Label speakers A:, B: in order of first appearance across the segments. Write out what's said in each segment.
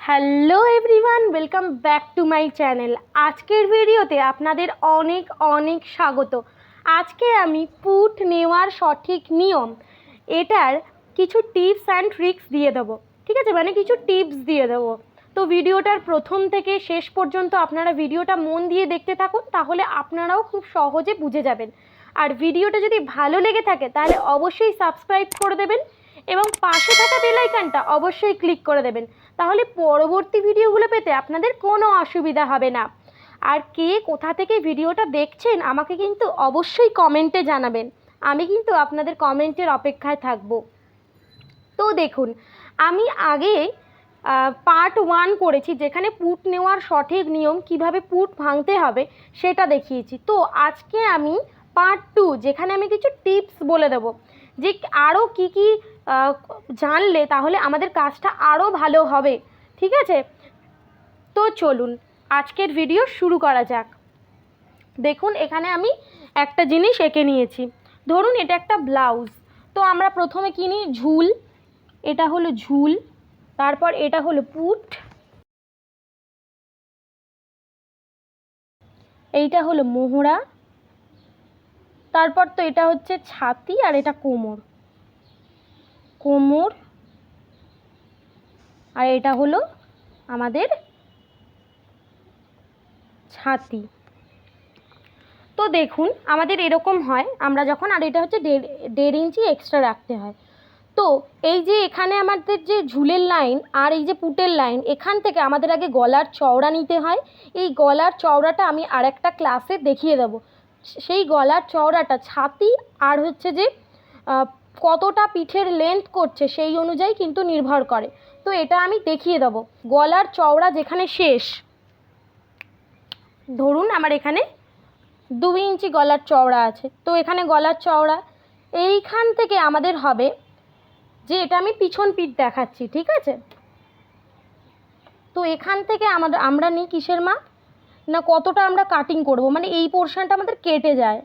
A: Hello everyone, welcome back to my channel. আজকের ভিডিওতে আপনাদের অনেক অনেক স্বাগত। আজকে আমি পুট নেওয়ার সঠিক নিয়ম এটার কিছু টিপস অ্যান্ড ট্রিক্স দিয়ে দেবো। ঠিক আছে, মানে কিছু টিপস দিয়ে দেবো। তো ভিডিওটার প্রথম থেকে শেষ পর্যন্ত আপনারা ভিডিওটা মন দিয়ে দেখতে থাকুন, তাহলে আপনারাও খুব সহজে বুঝে যাবেন। আর ভিডিওটা যদি ভালো লেগে থাকে তাহলে অবশ্যই সাবস্ক্রাইব করে দেবেন এবং পাশে থাকা বেল আইকনটা অবশ্যই ক্লিক করে দেবেন, তাহলে পরবর্তী ভিডিওগুলো পেতে আপনাদের কোনো অসুবিধা হবে না। আর কে কোথা থেকে ভিডিওটা দেখছেন আমাকে কিন্তু অবশ্যই কমেন্টে জানাবেন, আমি কিন্তু আপনাদের কমেন্টের অপেক্ষায় থাকব। তো দেখুন, আমি আগে পার্ট 1 করেছি, যেখানে পুট নেওয়ার সঠিক নিয়ম, কিভাবে পুট ভাঙতে হবে সেটা দেখিয়েছি। তো আজকে আমি পার্ট 2, যেখানে আমি কিছু টিপস বলে দেবো যে আরও কী কী জানলে তাহলে আমাদের কাজটা আরও ভালো হবে। ঠিক আছে, তো চলুন আজকের ভিডিও শুরু করা যাক। দেখুন, এখানে আমি একটা জিনিস এঁকে নিয়েছি। ধরুন এটা একটা ব্লাউজ। তো আমরা প্রথমে কিনি ঝুল, এটা হলো ঝুল, তারপর এটা হলো পুট, এইটা হলো মোহরা, তারপর তো এটা হচ্ছে ছাতি, আর এটা কোমর, কোমর, আর এটা হলো আমাদের ছাতি। তো দেখুন আমাদের এরকম হয় আমরা যখন, আর এটা হচ্ছে 1.5 ইঞ্চি এক্সট্রা রাখতে হয়। তো এই যে এখানে আমাদের যে ঝুলের লাইন আর এই যে পুটের লাইন, এখান থেকে আমাদের আগে গলার চওড়া নিতে হয়। এই গলার চওড়াটা আমি আরেকটা ক্লাসে দেখিয়ে দেবো। সেই গলার চওড়াটা ছাতি আর হচ্ছে যে কতটা পিঠের লেন্থ করছে সেই অনুযায়ী কিন্তু নির্ভর করে। তো এটা আমি দেখিয়ে দেবো। গলার চওড়া যেখানে শেষ, ধরুন আমার এখানে 2 ইঞ্চি গলার চওড়া আছে, তো এখানে গলার চওড়া এইখান থেকে আমাদের হবে যে, এটা আমি পিছন পিঠ দেখাচ্ছি, ঠিক আছে। তো এখান থেকে আমরা নিই কিসের মাপ না, কতটা আমরা কাটিং করব, মানে এই পোর্শনটা আমাদের কেটে যায়।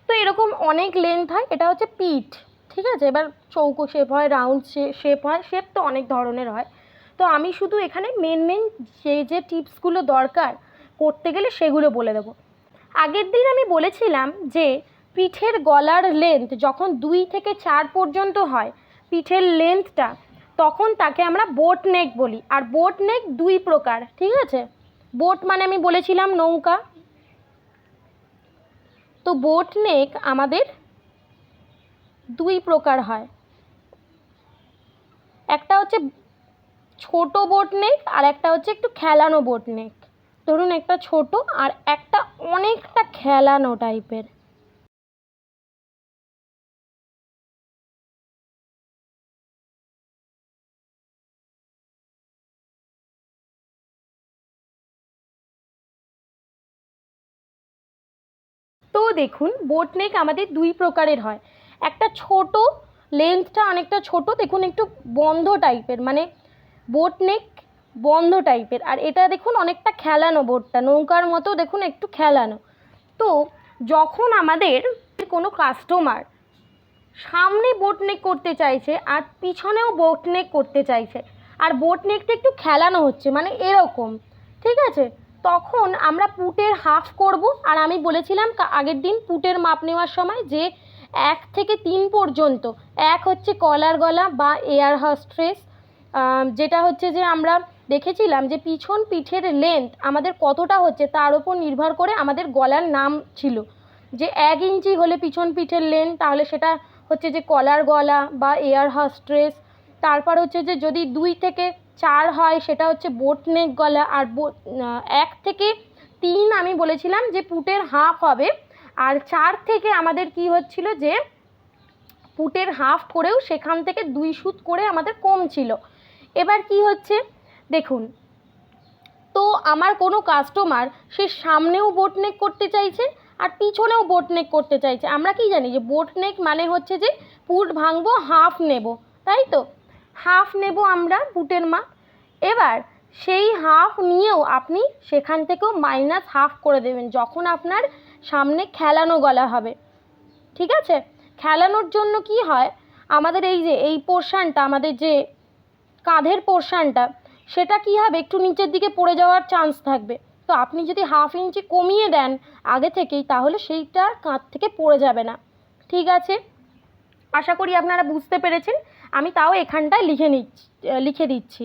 A: তো এরকম অনেক লেন্থ হয়, এটা হচ্ছে পিঠ। ঠিক আছে, এবার চৌকো শেপ হয়, রাউন্ড শেপ হয়, শেপ তো অনেক ধরনের হয়। তো আমি শুধু এখানে মেন যে টিপসগুলো দরকার করতে গেলে সেগুলো বলে দেবো। আগের দিন আমি বলেছিলাম যে পিঠের গলার লেন্থ যখন 2 থেকে 4 পর্যন্ত হয় পিঠের লেন্থটা, তখন তাকে আমরা বোট নেক বলি। আর বোট নেক 2 প্রকার, ঠিক আছে। বোট মানে আমি বলেছিলাম নৌকা। তো বোট নেক আমাদের 2 প্রকার হয়, একটা হচ্ছে ছোট বোট নেক আর একটা হচ্ছে একটু খেলানো বোট নেক। ধরুন একটা ছোট আর একটা অনেকটা খেলানো টাইপের। তো দেখুন, বোট নেক আমাদের 2 প্রকারের হয়। একটা ছোট, লেন্থটা অনেকটা ছোট, দেখুন একটু বন্ধ টাইপের, মানে বোট নেক বন্ধ টাইপের। আর এটা দেখুন অনেকটা খেলানো, বোটটা নৌকার মতো দেখুন একটু খেলানো। তো যখন আমাদের কোনো কাস্টমার সামনে বোট নেক করতে চাইছে আর পিছনেও বোট নেক করতে চাইছে, আর বোট নেকটা একটু খেলানো হচ্ছে, মানে এরকম, ঠিক আছে, তখন আমরা পুটের হাফ করব। আর আমি বলেছিলাম আগের দিন পুটের মাপ নেওয়ার সময় যে 1 থেকে 3 পর্যন্ত, 1 হচ্ছে কলার গলা বা এয়ার হস্ট্রেস, যেটা হচ্ছে যে আমরা দেখেছিলাম যে পিছন পিঠের লেন্থ আমাদের কতটা হচ্ছে তার উপর নির্ভর করে আমাদের গলার নাম ছিল, যে 1 ইঞ্চি হলে পিছন পিঠের লেন্থ তাহলে সেটা হচ্ছে যে কলার গলা বা এয়ার হস্ট্রেস। তারপর হচ্ছে যে যদি 2 থেকে 4 হয় সেটা হচ্ছে বোট নেক গলা। আর 1 থেকে 3 আমি বলেছিলাম যে পুটের হাফ হবে। আর 4 থেকে আমাদের কি হচ্ছিল যে পুটের হাফ করেও সেখান থেকে 2 সুত করে আমাদের কম ছিল। এবার কি হচ্ছে দেখুন, তো আমার কোনো কাস্টমার সে সামনেও বোট নেক করতে চাইছে আর পিছনেও বোট নেক করতে চাইছে। আমরা কি জানি যে বোট নেক মানে হচ্ছে যে পুট ভাঙবো, হাফ নেব, তাই তো, হাফ নেব আমরা পুটের মাপ। এবার সেই হাফ নিয়েও আপনি সেখান থেকেও -1/2 করে দেবেন যখন আপনার সামনে খেলানো গলা হবে, ঠিক আছে। খেলানোর জন্য কি হয়, আমাদের এই যে এই পোর্শনটা, আমাদের যে কাঁধের পোর্শনটা, সেটা কি হবে, একটু নিচের দিকে পড়ে যাওয়ার চান্স থাকবে। তো আপনি যদি 1/2 ইঞ্চি কমিয়ে দেন আগে থেকেই, তাহলে সেইটা কাঁধ থেকে পড়ে যাবে না। ঠিক আছে, আশা করি আপনারা বুঝতে পেরেছেন। আমি তাও এখানটায় লিখে দিচ্ছি।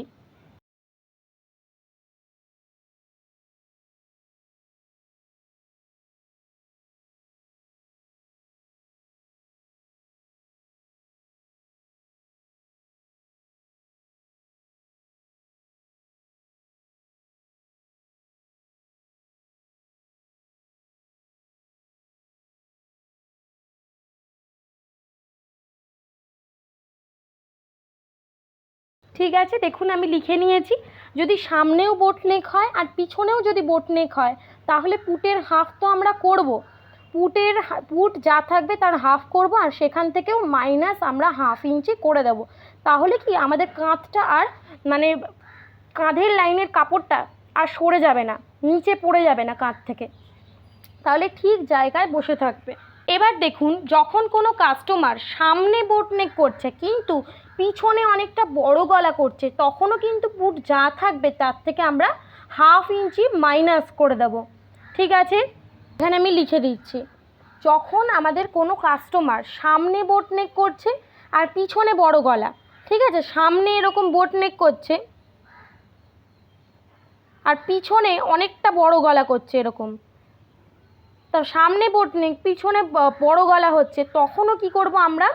A: ঠিক আছে, দেখুন আমি লিখে নিয়েছি। যদি সামনেও বোট নেক হয় আর পিছনেও যদি বোট নেক হয়, তাহলে পুটের হাফ তো আমরা করব, পুট যা থাকবে তার হাফ করব, আর সেখান থেকেও মাইনাস আমরা 1/2 ইঞ্চি করে দেব। তাহলে কি আমাদের কাঁধটা আর মানে কাঁধের লাইনের কাপড়টা আর সরে যাবে না, নিচে পড়ে যাবে না কাঁধ থেকে, তাহলে ঠিক জায়গায় বসে থাকবে। এবার দেখুন, যখন কোনো কাস্টমার সামনে বোট নেক করছে কিন্তু পিছনে অনেকটা বড় গলা করছে, তখনও কিন্তু পুট যা থাকবে তার থেকে আমরা 1/2 ইঞ্চি মাইনাস করে দেব। ঠিক আছে, এখানে আমি লিখে দিচ্ছি। যখন আমাদের কোনো কাস্টমার সামনে বোট নেক করছে আর পিছনে বড় গলা, ঠিক আছে, সামনে এরকম বোট নেক করছে আর পিছনে অনেকটা বড় গলা করছে এরকম, তো সামনে বোট নেক পিছনে বড় গলা হচ্ছে, তখনও কি করব আমরা,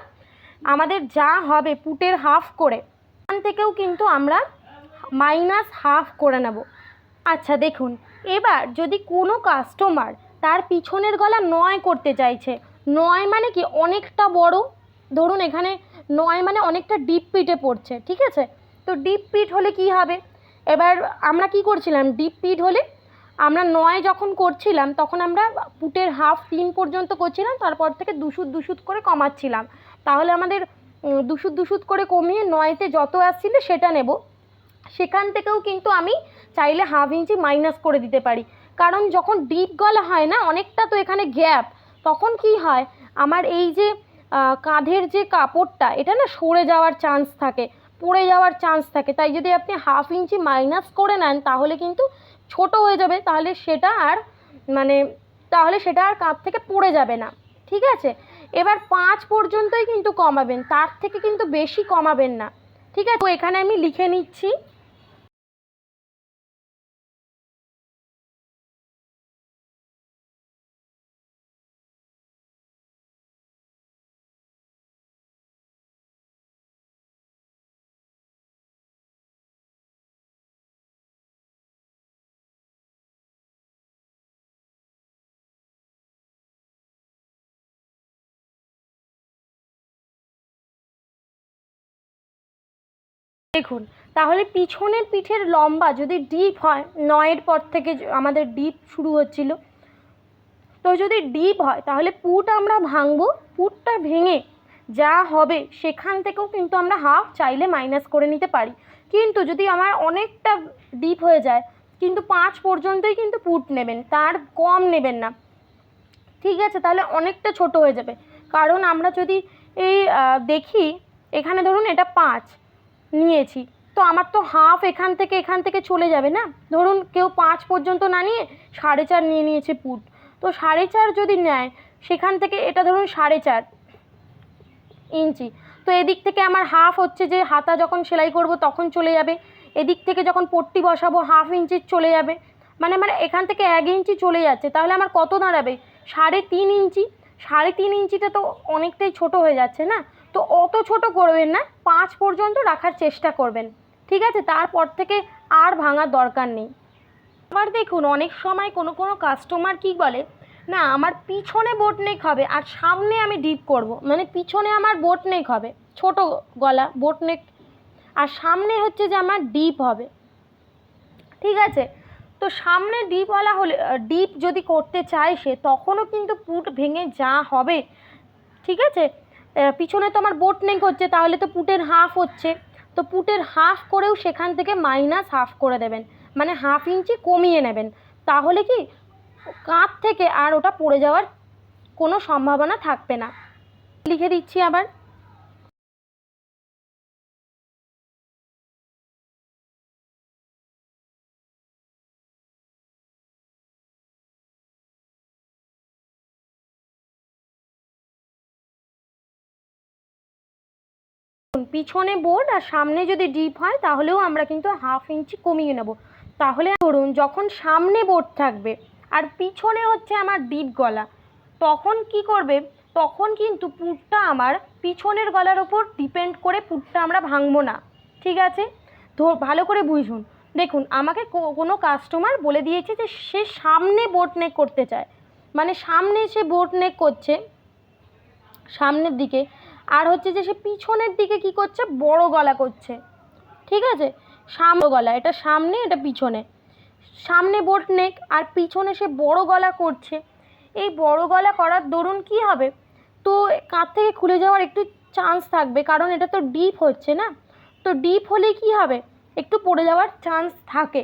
A: আমাদের যা হবে পুটের হাফ করে এখান থেকেও কিন্তু আমরা -1/2 করে নেব। আচ্ছা দেখুন, এবার যদি কোনো কাস্টমার তার পিছনের গলা 9 করতে চাইছে, 9 মানে কি অনেকটা বড়, ধরুন এখানে 9 মানে অনেকটা ডিপ পিটে পড়ছে, ঠিক আছে, তো ডিপ পিট হলে কি হবে, এবার আমরা কি করছিলাম, ডিপ পিট হলে আমরা 9 যখন করছিলাম তখন আমরা পুটের হাফ 3 পর্যন্ত করছিলাম, তারপর থেকে দুশুদ করে কমাচ্ছিলাম, তাহলে আমাদের দুশুদ করে কমিয়ে 9তে যত আসছিল সেটা নেব। সেখান থেকেও কিন্তু আমি চাইলে 1/2 ইঞ্চি মাইনাস করে দিতে পারি, কারণ যখন ডিপ গলা হয় না, অনেকটা তো এখানে গ্যাপ, তখন কি হয় আমার এই যে কাঁধের যে কাপড়টা এটা না সরে যাওয়ার চান্স থাকে, পড়ে যাওয়ার চান্স থাকে, তাই যদি আপনি 1/2 ইঞ্চি মাইনাস করে নেন তাহলে কিন্তু ছোট হয়ে যাবে, মানে তাহলে সেটা আর কাঁধ থেকে পড়ে যাবে না। ঠিক আছে, এবার 5 পর্যন্তই কিন্তু কমাবেন, তার থেকে কিন্তু বেশি কমাবেন না। ঠিক আছে, তো এখানে আমি লিখে নিচ্ছি। দেখুন, তাহলে পিছনের পিঠের লম্বা যদি ডিপ হয়, 9-এর পর থেকে আমাদের ডিপ শুরু হচ্ছিল, তো যদি ডিপ হয় তাহলে পুট আমরা ভাঙবো, পুটটা ভেঙে যা হবে সেখান থেকেও কিন্তু আমরা হাফ চাইলে মাইনাস করে নিতে পারি। কিন্তু যদি আমার অনেকটা ডিপ হয়ে যায়, কিন্তু 5 পর্যন্তই কিন্তু পুট নেবেন, তার কম নেবেন না। ঠিক আছে, তাহলে অনেকটা ছোট হয়ে যাবে, কারণ আমরা যদি এই দেখি, এখানে ধরুন এটা 5 নিয়েছি, তো আমার তো হাফ এখান থেকে চলে যাবে না, ধরুন কেউ 5 পর্যন্ত না নিয়ে 4.5 নিয়ে নিয়েছে পুট, তো 4.5 যদি নেয়, সেখান থেকে এটা ধরুন 4.5 ইঞ্চি, তো এদিক থেকে আমার হাফ হচ্ছে যে হাতা যখন সেলাই করব তখন চলে যাবে, এদিক থেকে যখন পট্টি বসাবো 1/2 ইঞ্চি চলে যাবে, মানে আমার এখান থেকে 1 ইঞ্চি চলে যাচ্ছে, তাহলে আমার কত দাঁড়াবে, 3.5 ইঞ্চি। 3.5 ইঞ্চিটা তো অনেকটাই ছোট হয়ে যাচ্ছে না, তো অত ছোট করবেন না, 5 পর্যন্ত রাখার চেষ্টা করবেন। ঠিক আছে, তারপর থেকে আর ভাঙার দরকার নেই। আবার দেখুন, অনেক সময় কোনো কাস্টমার কি বলে, না আমার পিছনে বোট নেক হবে আর সামনে আমি ডিপ করব, মানে পিছনে আমার বোট নেক হবে ছোট গলা বোট নেক, আর সামনে হচ্ছে যে আমার ডিপ হবে। ঠিক আছে, তো সামনে ডিপওয়ালা হলে, ডিপ যদি করতে চায় সে, তখনও কিন্তু পুট ভেঙে যা হবে, ঠিক আছে, পিছনে তো আমার বোট নেক হচ্ছে, তাহলে তো পুটের হাফ হচ্ছে, তো পুটের হাফ করেও সেখান থেকে -1/2 করে দেবেন, মানে 1/2 ইঞ্চি কমিয়ে নেবেন, তাহলে কি কাঁধ থেকে আর ওটা পড়ে যাওয়ার কোনো সম্ভাবনা থাকবে না। লিখে দিচ্ছি আবার। পিছনে বোট আর সামনে যদি ডিপ হয় তাহলেও আমরা কিন্তু 1/2 ইঞ্চি কমিয়ে নেব। তাহলে ধরুন যখন সামনে বোট থাকবে আর পিছনে হচ্ছে আমার ডিপ গলা, তখন কি করবে, তখন কিন্তু পুটটা আমার পিছনের গলার ওপর ডিপেন্ড করে পুটটা আমরা ভাঙবো না। ঠিক আছে, ভালো করে বুঝুন। দেখুন, আমাকে কোনো কাস্টমার বলে দিয়েছে যে সে সামনে বোট নেক করতে চায়, মানে সামনে সে বোট নেক করছে সামনের দিকে, আর হচ্ছে যে সে পিছনের দিকে কি করছে, বড় গলা করছে। ঠিক আছে, সামনে গলা, এটা সামনে এটা পিছনে, সামনে বোট নেক আর পিছনে সে বড় গলা করছে। এই বড় গলা করার দরুন কি হবে, তো কাঁধ থেকে খুলে যাওয়ার একটু চান্স থাকবে, কারণ এটা তো ডিপ হচ্ছে না। তো ডিপ হলে কি হবে, একটু পড়ে যাওয়ার চান্স থাকে।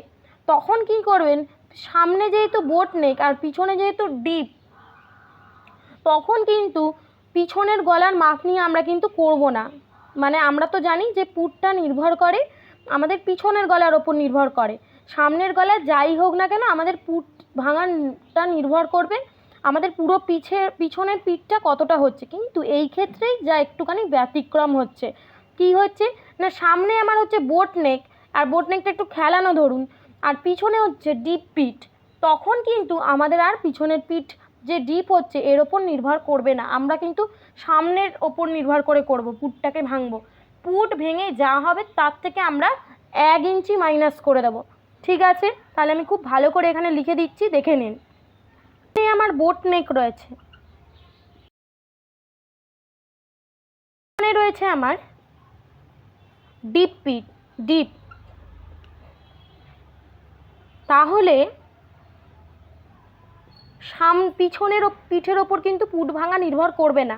A: তখন কি করবেন, সামনে যেহেতু বোট নেক আর পিছনে যেহেতু ডিপ, তখন কিন্তু পিছনের গলার মাপ নিয়ে আমরা কিন্তু করব না। মানে আমরা তো জানি যে পুটটা নির্ভর করে আমাদের পিছনের গলার ওপর নির্ভর করে। সামনের গলা যাই হোক না কেন, আমাদের পুট ভাঙাটা নির্ভর করবে আমাদের পুরো পিছনের পিঠটা কতটা হচ্ছে। কিন্তু এই ক্ষেত্রেই যা একটুখানি ব্যতিক্রম হচ্ছে, কি হচ্ছে না, সামনে আমার হচ্ছে বোট নেক আর বোট নেকটা একটু খেলানো ধরুন, আর পিছনে হচ্ছে ডিপ পিঠ। তখন কিন্তু আমাদের আর পিছনের পিঠ যে ডিপ হচ্ছে এর ওপর নির্ভর করবে না, আমরা কিন্তু সামনের ওপর নির্ভর করে করব, পুটটাকে ভাঙবো। পুট ভেঙে যা হবে তার থেকে আমরা 1 ইঞ্চি মাইনাস করে দেবো। ঠিক আছে, তাহলে আমি খুব ভালো করে এখানে লিখে দিচ্ছি, দেখে নিন। আমার বোট নেক রয়েছে, এখানে রয়েছে আমার ডিপ পিঠ, ডিপ। তাহলে পিছনের পিঠের ওপর কিন্তু পুট ভাঙা নির্ভর করবে না।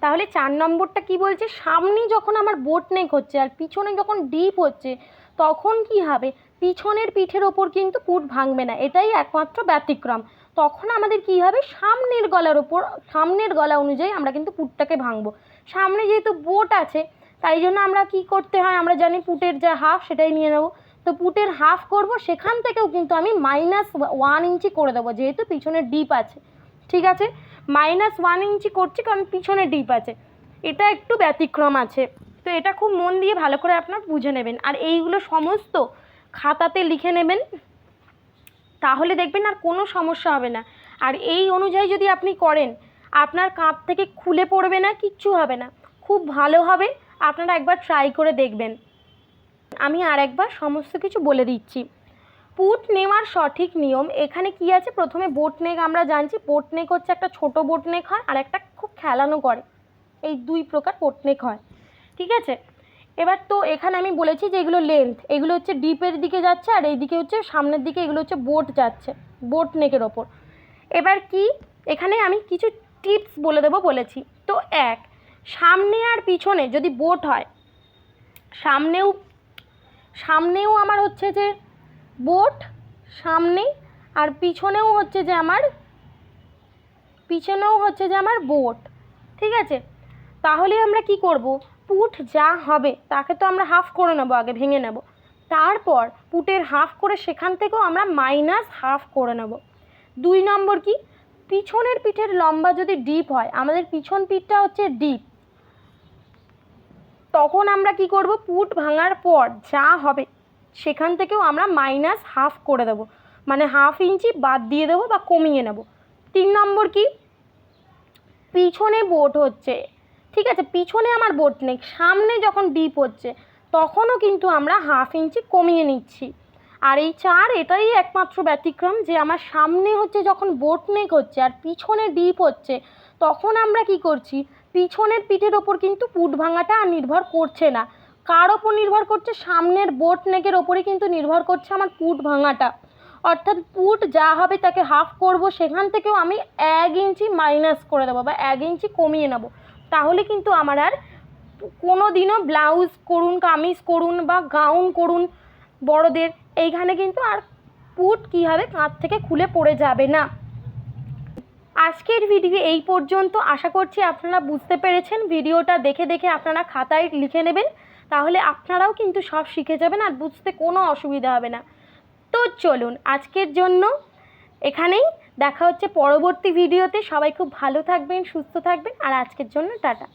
A: তাহলে 4 নম্বরটা কি বলছে, সামনে যখন আমার বোট নেক হচ্ছে আর পিছনে যখন ডিপ হচ্ছে, তখন কি হবে, পিছনের পিঠের ওপর কিন্তু পুট ভাঙবে না, এটাই একমাত্র ব্যতিক্রম। তখন আমাদের কি হবে, সামনের গলার ওপর, সামনের গলা অনুযায়ী আমরা কিন্তু পুটটাকে ভাঙবো। সামনে যেহেতু বোট আছে, তাই জন্য আমরা কি করতে হয়, আমরা জানি পুটের যা হাফ সেটাই নিয়ে নেবো। তো পুটের হাফ করব, সেখান থেকেও কিন্তু আমি -1 ইঞ্চি করে দেবো, যেহেতু পিছনের ডিপ আছে। ঠিক আছে, -1 ইঞ্চি করছি কারণ পিছনে ডিপ আছে, এটা একটু ব্যতিক্রম আছে। তো এটা খুব মন দিয়ে ভালো করে আপনার বুঝে নেবেন, আর এইগুলো সমস্ত খাতাতে লিখে নেবেন, তাহলে দেখবেন আর কোনো সমস্যা হবে না। আর এই অনুযায়ী যদি আপনি করেন, আপনার কাঁধ থেকে খুলে পড়বে না, কিচ্ছু হবে না, খুব ভালো হবে। আপনারা একবার ট্রাই করে দেখবেন। আমি আর একবার সমস্ত কিছু বলে দিচ্ছি। পুট নেওয়ার সঠিক নিয়ম এখানে কি আছে, প্রথমে বোট নেক আমরা জানছি, বোট নেক হচ্ছে একটা ছোট বোট নেক হয় আর একটা খুব খেলানো করে, এই 2 প্রকার বোট নেক হয়। ঠিক আছে, এবার তো এখানে আমি বলেছি যে এগুলো লেন্থ, এগুলো হচ্ছে ডিপের দিকে যাচ্ছে আর এইদিকে হচ্ছে সামনের দিকে এগুলো হচ্ছে বোট যাচ্ছে, বোট নেকের ওপর। এবার কি, এখানে আমি কিছু টিপস বলে দেবো বলেছি। তো 1, সামনে আর পিছনে যদি বোট হয়, সামনেও আমার হচ্ছে যে বোট সামনে, আর পিছনেও হচ্ছে যে আমার বোট। ঠিক আছে, তাহলে আমরা কি করব, পুট যা হবে তাকে তো আমরা হাফ করে নেবো, আগে ভেঙে নেব, তারপর পুটের হাফ করে সেখান থেকেও আমরা -1/2 করে নেব। 2 নম্বর কি, পিছনের পিঠের লম্বা যদি ডিপ হয়, আমাদের পিছন পিঠটা হচ্ছে ডিপ, তখন আমরা কি করব, পুট ভাঙার পর যা হবে সেখান থেকেও আমরা -1/2 করে দেবো, মানে 1/2 ইঞ্চি বাদ দিয়ে দেবো বা কমিয়ে নেব। 3 নম্বর কি, পিছনে বোট হচ্ছে, ঠিক আছে, পিছনে আমার বোট নেই, সামনে যখন ডিপ হচ্ছে তখনও কিন্তু আমরা 1/2 ইঞ্চি কমিয়ে নিচ্ছি। আর এই 4, এটাই একমাত্র ব্যতিক্রম যে আমার সামনে হচ্ছে যখন বোট নেক হচ্ছে আর পিছনে ডিপ হচ্ছে, তখন আমরা কি করছি, পিছনের পিঠের ওপর কিন্তু পুট ভাঙাটা আর নির্ভর করছে না। কার ওপর নির্ভর করছে, সামনের বোট নেকের ওপরে কিন্তু নির্ভর করছে আমার পুট ভাঙাটা। অর্থাৎ পুট যা হবে তাকে হাফ করব, সেখান থেকেও আমি 1 ইঞ্চি মাইনাস করে দেবো বা 1 ইঞ্চি কমিয়ে নেব। তাহলে কিন্তু আমার আর কোনো দিনও ব্লাউজ করুন, কামিজ করুন বা গাউন করুন বড়দের, এইখানে কিন্তু আর পুট কী হবে, কাঁধ থেকে খুলে পড়ে যাবে না। আজকের ভিডিও এই পর্যন্ত। আশা করছি আপনারা বুঝতে পেরেছেন। ভিডিওটা দেখে দেখে আপনারা খাতায় লিখে নেবেন, তাহলে আপনারাও কিন্তু সব শিখে যাবেন আর বুঝতে কোনো অসুবিধা হবে না। তো চলুন আজকের জন্য এখানেই, দেখা হচ্ছে পরবর্তী ভিডিওতে। সবাই খুব ভালো থাকবেন, সুস্থ থাকবেন, আর আজকের জন্য টাটা।